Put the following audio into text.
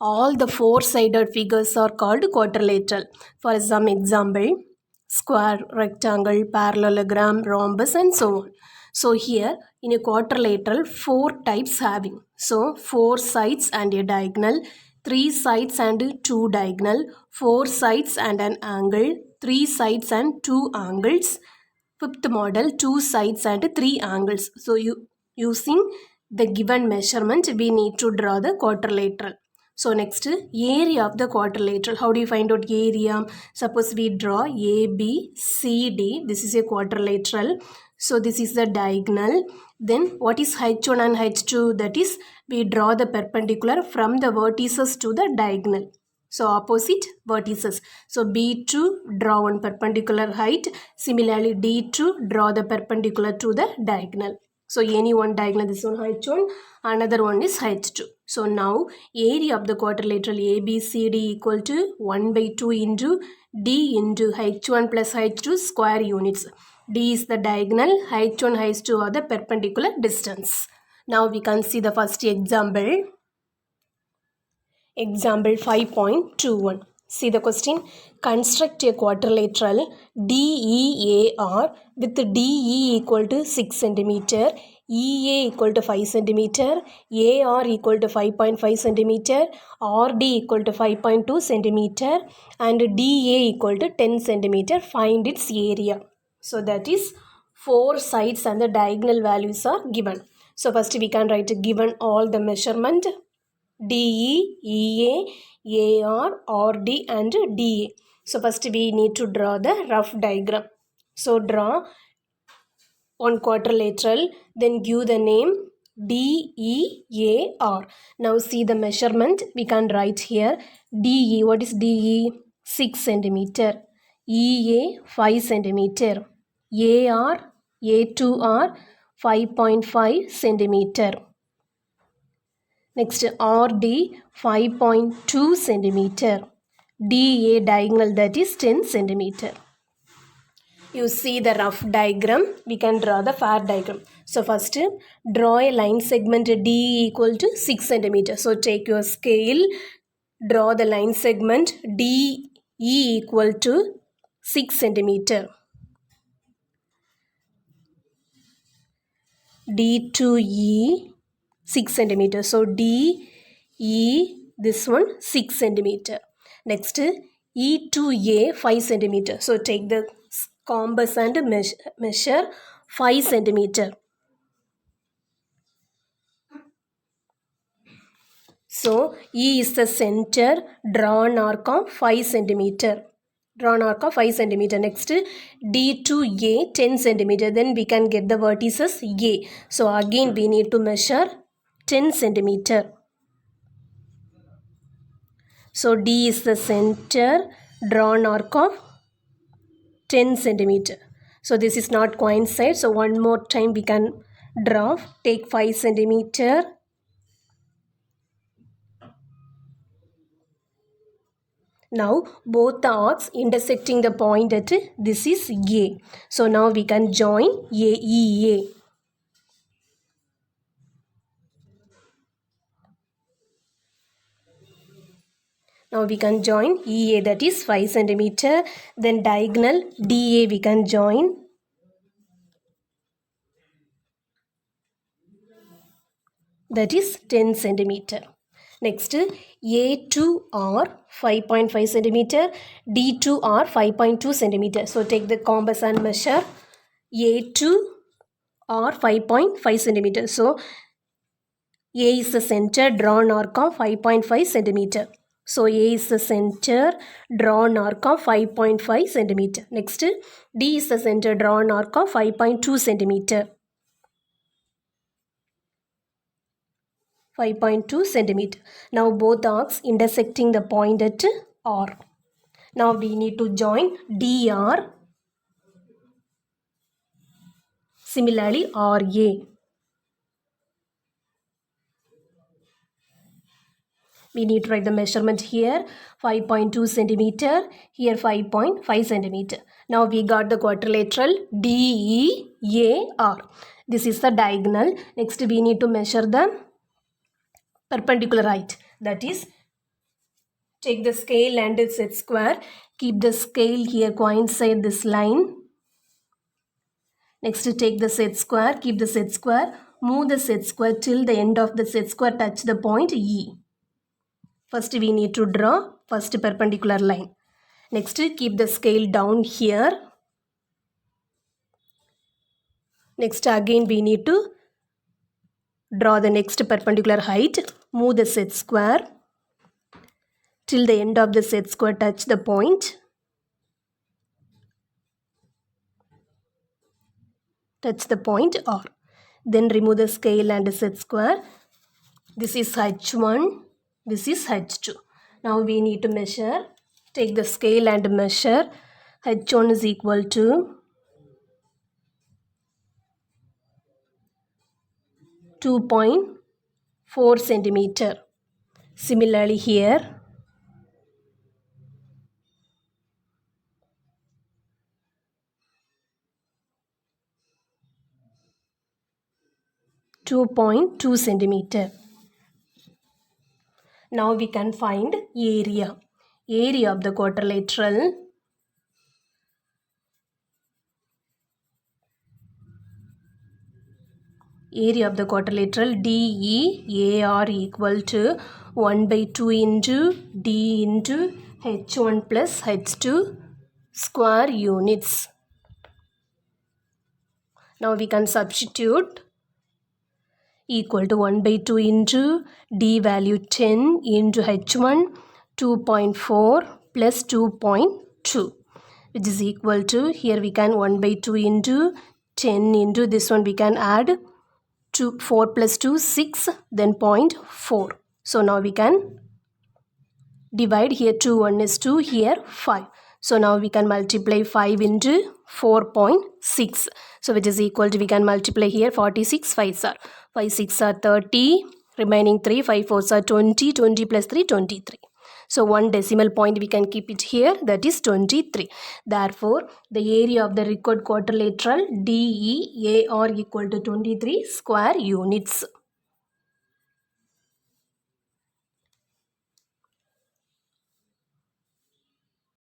all the four-sided figures are called quadrilateral. For some example, square, rectangle, parallelogram, rhombus and so on. So here in a quadrilateral, four types having. So four sides and a diagonal, three sides and two diagonal, four sides and an angle, three sides and two angles. Fifth model, two sides and three angles. So using the given measurement, we need to draw the quadrilateral. So next, area of the quadrilateral. How do you find out area? Suppose we draw A, B, C, D. This is a quadrilateral. So this is the diagonal. Then what is H1 and H2? That is, we draw the perpendicular from the vertices to the diagonal. So opposite vertices. So B2 draw one perpendicular height. Similarly D2 draw the perpendicular to the diagonal. So any one diagonal, this one H1, another one is H2. So now area of the quadrilateral ABCD equal to 1 by 2 into D into H1 plus H2 square units. D is the diagonal, H1, H2 are the perpendicular distance. Now we can see the first example. Example 5.21. See the question. Construct a quadrilateral DEAR with DE equal to 6 cm, EA equal to 5 cm, AR equal to 5.5 cm, RD equal to 5.2 cm and DA equal to 10 cm. Find its area. So that is four sides and the diagonal values are given. So first we can write given all the measurement. DE, EA, AR, RD and DA. So first we need to draw the rough diagram. So draw one quadrilateral, then give the name DEAR. Now see the measurement. We can write here DE. What is DE? 6 cm. EA 5 cm. AR, A2R 5.5 cm. Next RD 5.2 cm. DA diagonal, that is 10 cm. You see the rough diagram. We can draw the fair diagram. So first draw a line segment D equal to 6 cm. So take your scale. Draw the line segment DE equal to 6 cm. D2E 6 cm. So DE, this one 6 cm. Next E2A 5 cm. So take the compass and measure 5 cm. So E is the center. Draw an arc of 5 cm. Draw an arc of 5 cm. Next D2A 10 cm. Then we can get the vertices A. So again we need to measure 10 cm. So D is the center. Draw an arc of 10 cm. So this is not coincide. So one more time we can draw. Take 5 cm. Now both the arcs intersecting the point at this is A. So now we can join AEA. Now we can join EA, that is 5 cm. Then diagonal DA we can join. That is 10 cm. Next A2R 5.5 cm, D2R 5.2 cm. So take the compass and measure A2R 5.5 cm. So A is the center. Draw an arc of 5.5 cm. So A is the center. Draw an arc of 5.5 cm. Next D is the center. Draw an arc of 5.2 cm. 5.2 cm. Now both arcs intersecting the point at R. Now we need to join DR. Similarly RA. We need to write the measurement here 5.2 cm, here 5.5 cm. Now we got the quadrilateral DEAR. This is the diagonal. Next we need to measure the perpendicular height. That is, take the scale and set square. Keep the scale here coincide this line. Next, take the set square. Keep the set square. Move the set square till the end of the set square touch the point E. First, we need to draw first perpendicular line. Next, keep the scale down here. Next, again we need to draw the next perpendicular height. Move the set square till the end of the set square touch the point. Touch the point R. Then remove the scale and set square. This is H1. This is H2. Now we need to measure. Take the scale and measure. H1 is equal to 2.4 centimeter. Similarly here, (2.2 centimeter). Now we can find area. Area of the quadrilateral. Area of the quadrilateral DEAR equal to 1 by 2 into D into H1 plus H2 square units. Now we can substitute equal to 1 by 2 into D value 10 into H1 2.4 plus 2.2, which is equal to, here we can 1 by 2 into 10 into this one we can add 4 plus 2 6, then 0.4. So now we can divide, here 2 1 is 2, here 5. So now we can multiply 5 into 4.6. So which is equal to, we can multiply here 46 5s are 5 6 are 30, remaining 3 5 4s are 20, 20 plus 3 23. So one decimal point we can keep it here, that is 23. Therefore, the area of the required quadrilateral DEAR equal to 23 square units.